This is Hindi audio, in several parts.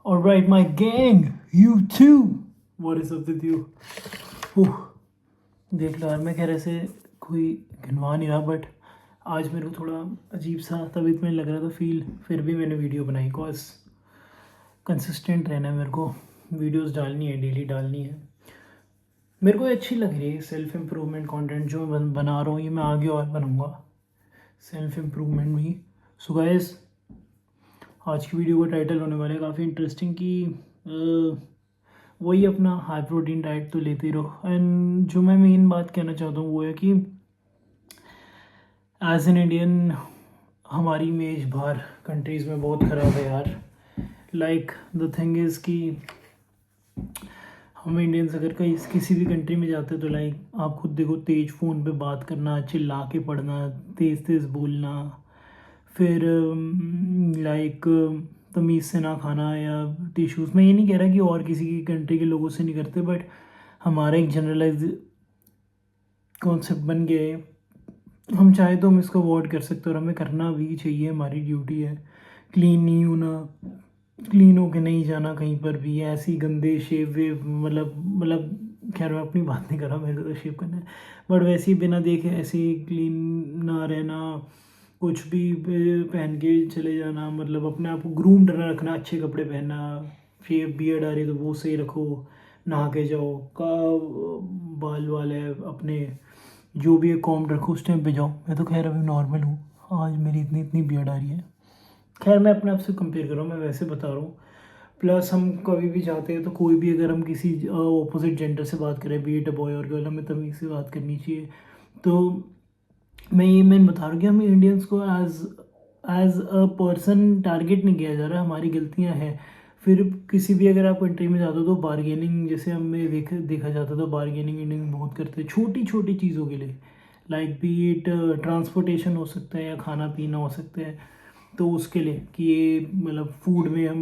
All right, my gang, you too. What is up with you? उह, देख लो यार, मैं कह रहे से कोई गिनवा नहीं रहा, बट आज मेरे को थोड़ा अजीब सा तबीयत में लग रहा था फील, फिर भी मैंने वीडियो बनाई। कॉज कंसिस्टेंट रहना है मेरे को, वीडियोस डालनी है, डेली डालनी है। मेरे को अच्छी लग रही है सेल्फ इम्प्रूवमेंट कंटेंट जो मैं बना रहा हूँ, ये मैं आगे और बनाऊँगा सेल्फ इम्प्रूवमेंट भी। सो गाइस, आज की वीडियो का टाइटल होने वाला है काफ़ी इंटरेस्टिंग कि वही अपना हाई प्रोटीन डाइट तो लेते ही रहो। एंड जो मैं मेन बात कहना चाहता हूँ वो है कि एज एन इंडियन हमारी इमेज बाहर कंट्रीज़ में बहुत ख़राब है यार। लाइक द थिंग इज़ कि हम इंडियंस अगर कहीं किसी भी कंट्री में जाते हैं तो लाइक आप खुद देखो, तेज फ़ोन पे बात करना, चिल्ला के पढ़ना, तेज़ तेज़ बोलना, फिर लाइक तमीज़ से ना खाना या टिश्यूज़। मैं ये नहीं कह रहा कि और किसी की कंट्री के लोगों से नहीं करते, बट हमारा एक जनरलाइज कॉन्सेप्ट बन गया है। हम चाहे तो हम इसको अवॉइड कर सकते हैं और हमें करना भी चाहिए, हमारी ड्यूटी है। क्लीन नहीं होना, क्लीन होके नहीं जाना कहीं पर भी, ऐसी गंदे शेव वेव, मतलब खैर मैं अपनी बात नहीं कर रहा, मेरे को तो शेव करना है, बट वैसे ही बिना देखे ऐसे ही क्लीन ना रहना, कुछ भी पहन के चले जाना, मतलब अपने आप को ग्रूम्ड रखना, अच्छे कपड़े पहनना, शेव बियर्ड आ रही है तो वो सही रखो, नहा के जाओ, का बाल वाल है अपने जो भी है कॉम्ब रखो, उस टाइम पे जाओ। मैं तो खैर अभी नॉर्मल हूँ, आज मेरी इतनी इतनी बियर्ड आ रही है। खैर मैं अपने आप से कंपेयर कर रहा हूँ, मैं वैसे बता रहा हूँ। प्लस हम कभी भी जाते हैं तो कोई भी अगर हम किसी ऑपोजिट जेंडर से बात करें, बी इट अ बॉय और गर्ल, हमें तमीज़ से बात करनी चाहिए। तो मैं बता रहा हूँ कि हम इंडियंस को एज अ पर्सन टारगेट नहीं किया जा रहा, हमारी गलतियाँ हैं। फिर किसी भी अगर आप कंट्री में जाते हो तो बारगेनिंग, जैसे हमें देखा जाता है तो बारगेनिंग इंडियन बहुत करते हैं छोटी छोटी चीज़ों के लिए। लाइक बी इट ट्रांसपोर्टेशन हो सकता है या खाना पीना हो सकता है, तो उसके लिए कि ये मतलब फूड में हम,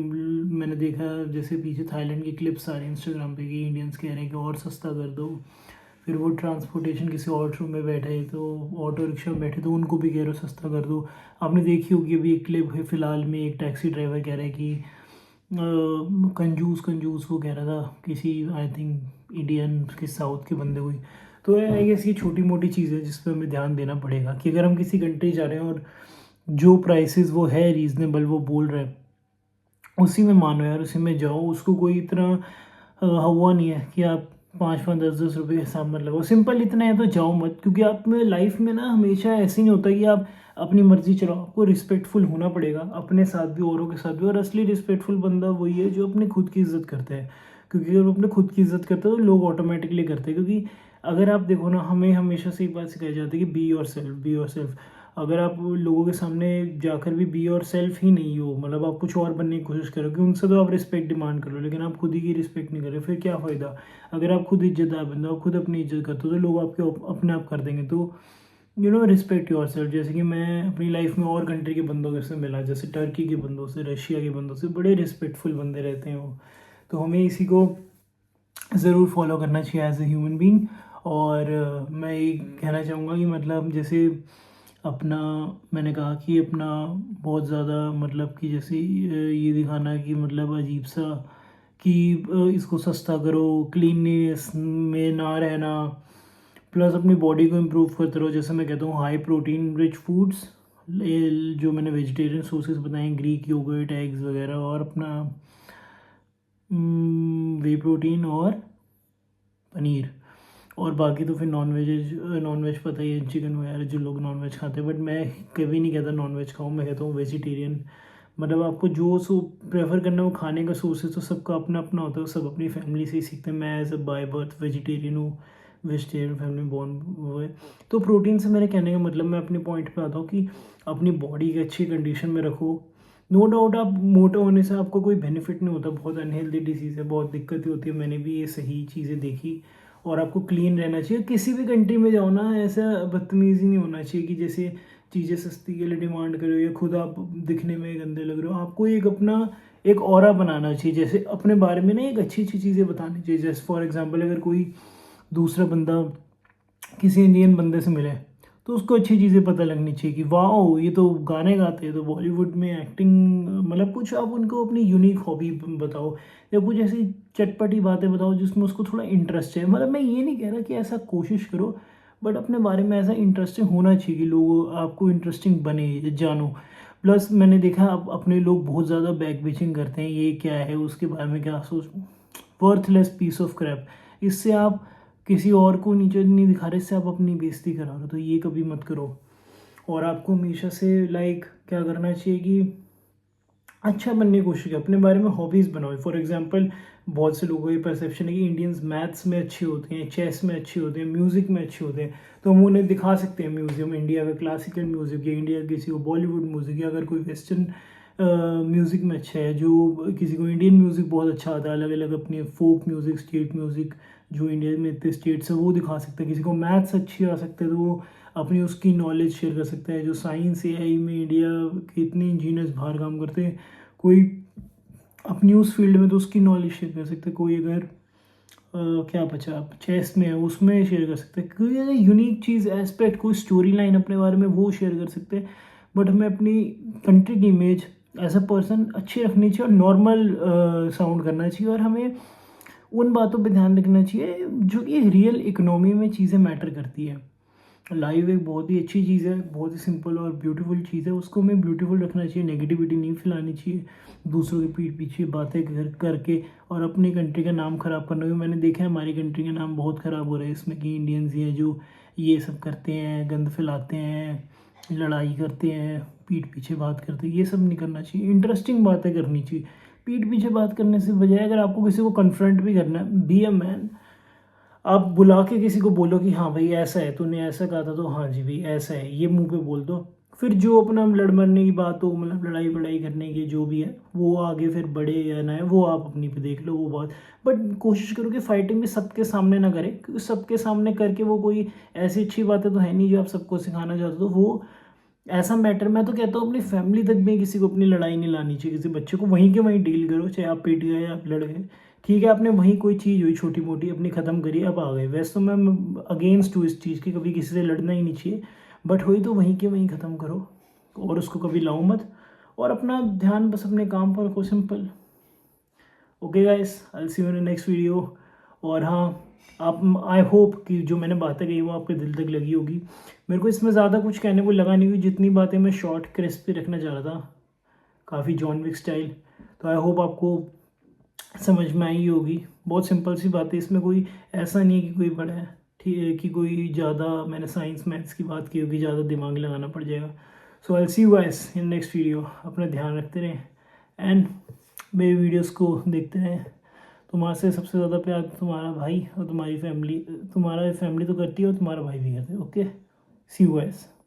मैंने देखा जैसे पीछे थाईलैंड की क्लिप्स आ रही हैं इंस्टाग्राम पे कि इंडियंस कह रहे हैं कि और सस्ता कर दो। फिर वो ट्रांसपोर्टेशन किसी ऑटो में बैठे तो ऑटो रिक्शा में बैठे तो उनको भी कह रहे हो सस्ता कर दो। आपने देखी होगी अभी एक क्लिप है फिलहाल में, एक टैक्सी ड्राइवर कह रहा है कि कंजूस कंजूस, वो कह रहा था किसी आई थिंक इंडियन के साउथ के बंदे हुई। तो आई गेस ये छोटी मोटी चीज़ें जिस पर हमें ध्यान देना पड़ेगा कि अगर हम किसी कंट्री जा रहे हैं और जो प्राइसेस वो है रीज़नेबल, वो बोल रहे हैं, उसी में मानो यार, उसी में जाओ। उसको कोई इतना हुआ नहीं है कि आप 5-5, 10-10 रुपये हिसाब मत लगाओ, सिंपल इतना है तो जाओ मत। क्योंकि आप में लाइफ में ना हमेशा ऐसे नहीं होता कि आप अपनी मर्जी चलाओ, आपको रिस्पेक्टफुल होना पड़ेगा अपने साथ भी, औरों के साथ भी। और असली रिस्पेक्टफुल बंदा वही है जो अपने खुद की इज़्ज़त करता है। क्योंकि अगर वो अपने खुद की इज़्ज़त करता है तो लोग ऑटोमेटिकली करते हैं। क्योंकि अगर आप देखो ना, हमें हमेशा से एक बात सिखाई जाती है कि be your self, be your self. अगर आप लोगों के सामने जाकर भी बी और सेल्फ ही नहीं हो, मतलब आप कुछ और बनने की कोशिश करोगे, उनसे तो आप रिस्पेक्ट डिमांड करो, लेकिन आप खुद ही की रिस्पेक्ट नहीं कर रहे, फिर क्या फ़ायदा। अगर आप खुद इज्जतदार बंदे हो, आप खुद अपनी इज्जत करते हो, तो लोग आपके अपने आप कर देंगे। तो रिस्पेक्ट योर सेल्फ। जैसे कि मैं अपनी लाइफ में और कंट्री के बंदों से मिला, जैसे टर्की के बंदों से, रशिया के बंदों से, बड़े रिस्पेक्टफुल बंदे रहते हैं वो। तो हमें इसी को ज़रूर फॉलो करना चाहिए एज ए ह्यूमन बींग। और मैं ये कहना चाहूँगा कि मतलब जैसे अपना, मैंने कहा कि अपना बहुत ज़्यादा मतलब कि जैसे ये दिखाना कि मतलब अजीब सा कि इसको सस्ता करो, क्लीननेस में ना रहना, प्लस अपनी बॉडी को इम्प्रूव करते रहो। जैसे मैं कहता हूँ हाई प्रोटीन रिच फूड्स, जो मैंने वेजिटेरियन सोर्सेज बताए, ग्रीक योगर्ट, एग्स वगैरह, और अपना वे प्रोटीन और पनीर। और बाकी तो फिर नॉन वेज पता ही है, चिकन वगैरह जो लोग नॉन वेज खाते हैं। बट मैं कभी नहीं कहता नॉन वेज खाऊँ, मैं कहता हूँ वेजिटेरियन। मतलब आपको जो सो प्रेफर करना है वो खाने का सोर्सेज तो सबका अपना अपना होता है, सब अपनी फैमिली से ही सीखते हैं। मैं as a by birth vegetarian हूँ, वेजिटेरियन फैमिली में बॉर्न हुए। तो प्रोटीन से मेरे कहने का मतलब, मैं अपने पॉइंट पे आता हूँ कि अपनी बॉडी की अच्छी कंडीशन में रखो। नो डाउट आप मोटा होने से आपको कोई बेनिफिट नहीं होता, बहुत अनहेल्दी डिजीज़ है, बहुत दिक्कतें होती है, मैंने भी ये सही चीज़ें देखी। और आपको क्लीन रहना चाहिए, किसी भी कंट्री में जाओ ना, ऐसा बदतमीज़ी नहीं होना चाहिए कि जैसे चीज़ें सस्ती के लिए डिमांड करो या खुद आप दिखने में गंदे लग रहे हो। आपको एक अपना एक ऑरा बनाना चाहिए, जैसे अपने बारे में ना एक अच्छी अच्छी चीज़ें बतानी चाहिए। जैसे फॉर एग्जांपल अगर कोई दूसरा बंदा किसी इंडियन बंदे से मिले तो उसको अच्छी चीज़ें पता लगनी चाहिए कि वाह ये तो गाने गाते हैं, तो बॉलीवुड में एक्टिंग, मतलब कुछ आप उनको अपनी यूनिक हॉबी बताओ या कुछ ऐसी चटपटी बातें बताओ जिसमें उसको थोड़ा इंटरेस्ट है। मतलब मैं ये नहीं कह रहा कि ऐसा कोशिश करो, बट अपने बारे में ऐसा इंटरेस्टिंग होना चाहिए कि लोग आपको इंटरेस्टिंग बने, जानो। प्लस मैंने देखा अपने लोग बहुत ज़्यादा बैक बिचिंग करते हैं, ये क्या है, उसके बारे में क्या सोच, वर्थलेस पीस ऑफ क्रैप। इससे आप किसी और को नीचे नहीं दिखा रहे, इससे आप अपनी बेइज्जती करा रहे हो, तो ये कभी मत करो। और आपको हमेशा से क्या करना चाहिए कि अच्छा बनने की कोशिश करें, अपने बारे में हॉबीज़ बनाओ। फॉर एग्जांपल बहुत से लोगों को ये परसेप्शन है कि इंडियंस मैथ्स में अच्छे होते हैं, चेस में अच्छे होते हैं, म्यूज़िक में अच्छे होते हैं, तो हम उन्हें दिखा सकते हैं म्यूज़ियम, इंडिया का क्लासिकल म्यूज़िक या इंडिया किसी को बॉलीवुड म्यूज़िक, या अगर कोई वेस्टर्न म्यूज़िक में अच्छा है, जो किसी को इंडियन म्यूज़िक बहुत अच्छा आता है, अलग अलग अपने फोक म्यूज़िक, स्टेट म्यूज़िक जो इंडिया में इतने स्टेट्स है वो दिखा सकते हैं। किसी को मैथ्स अच्छी आ सकते हैं तो वो अपनी उसकी नॉलेज शेयर कर सकता है। जो साइंस एआई में इंडिया के इतने इंजीनियर्स बाहर काम करते हैं, कोई अपनी उस फील्ड में तो उसकी नॉलेज शेयर कर सकते हैं। कोई अगर क्या बचा आप चेस में है उसमें शेयर कर सकते हैं, कोई अगर यूनिक चीज़ एस्पेक्ट, कोई स्टोरी लाइन अपने बारे में वो शेयर कर सकते हैं। बट हमें अपनी कंट्री की इमेज एज अ पर्सन अच्छी रखनी चाहिए और नॉर्मल साउंड करना चाहिए, और हमें उन बातों पे ध्यान रखना चाहिए जो कि रियल इकोनॉमी में चीज़ें मैटर करती है। लाइव एक बहुत ही अच्छी चीज़ है, बहुत ही सिंपल और ब्यूटीफुल चीज़ है, उसको हमें ब्यूटीफुल रखना चाहिए, नेगेटिविटी नहीं फैलानी चाहिए दूसरों के पीठ पीछे बातें करके और अपनी कंट्री का नाम ख़राब करना। क्योंकि मैंने देखा है हमारी कंट्री का नाम बहुत ख़राब हो रहा है इसमें कि इंडियंस ही है जो ये सब करते हैं, गंद फैलाते हैं, लड़ाई करते हैं, पीठ पीछे बात करते हैं। ये सब नहीं करना चाहिए, इंटरेस्टिंग बातें करनी चाहिए। पीठ पीछे बात करने से बजाय अगर आपको किसी को कन्फ्रंट भी करना है, बी अ मैन, आप बुला के किसी को बोलो कि हाँ भाई ऐसा है, तूने ऐसा कहा था तो हाँ जी भाई ऐसा है, ये मुंह पे बोल दो। फिर जो अपना लड़ मरने की बात हो, मतलब लड़ाई बड़ाई करने की जो भी है, वो आगे फिर बढ़े या ना है वो आप अपनी पे देख लो वो बात। बट कोशिश करो कि फाइटिंग भी सबके सामने ना करें, क्योंकि सबके सामने करके वो कोई ऐसी अच्छी बातें तो है नहीं जो आप सबको सिखाना चाहते हो। वो ऐसा मैटर, मैं तो कहता हूँ अपनी फैमिली तक में किसी को अपनी लड़ाई नहीं लानी चाहिए, किसी बच्चे को वहीं के वहीं डील करो, चाहे आप पिट गए आप लड़ गए, ठीक है, आपने वहीं कोई चीज़ हुई छोटी मोटी अपनी ख़त्म करी, अब आ गए। वैसे तो मैं अगेंस्ट हूँ इस चीज़ की, कभी किसी से लड़ना ही नहीं चाहिए, बट हुई तो वहीं के वहीं ख़त्म करो और उसको कभी लाओ मत, और अपना ध्यान बस अपने काम पर रखो, simple. Okay guys, I see you in next video. और हाँ, आप, आई होप कि जो मैंने बातें कही वो आपके दिल तक लगी होगी। मेरे को इसमें ज़्यादा कुछ कहने को लगा नहीं, क्योंकि जितनी बातें मैं शॉर्ट क्रिस्पी रखना चाह रहा था, काफ़ी जॉन विक स्टाइल। तो आई होप आपको समझ में आई होगी। बहुत सिंपल सी बात है, इसमें कोई ऐसा नहीं है कि कोई बड़ा है, ठीक है, कि कोई ज़्यादा मैंने साइंस मैथ्स की बात की होगी, ज़्यादा दिमाग लगाना पड़ जाएगा। So I see you guys in next video. अपना ध्यान रखते रहें एंड मेरी वीडियोस को देखते रहें। तुम्हारे से सबसे ज़्यादा प्यार तुम्हारा भाई और तुम्हारी फैमिली, तुम्हारा फैमिली तो करती है और तुम्हारा भाई भी करता है। Okay, see you guys.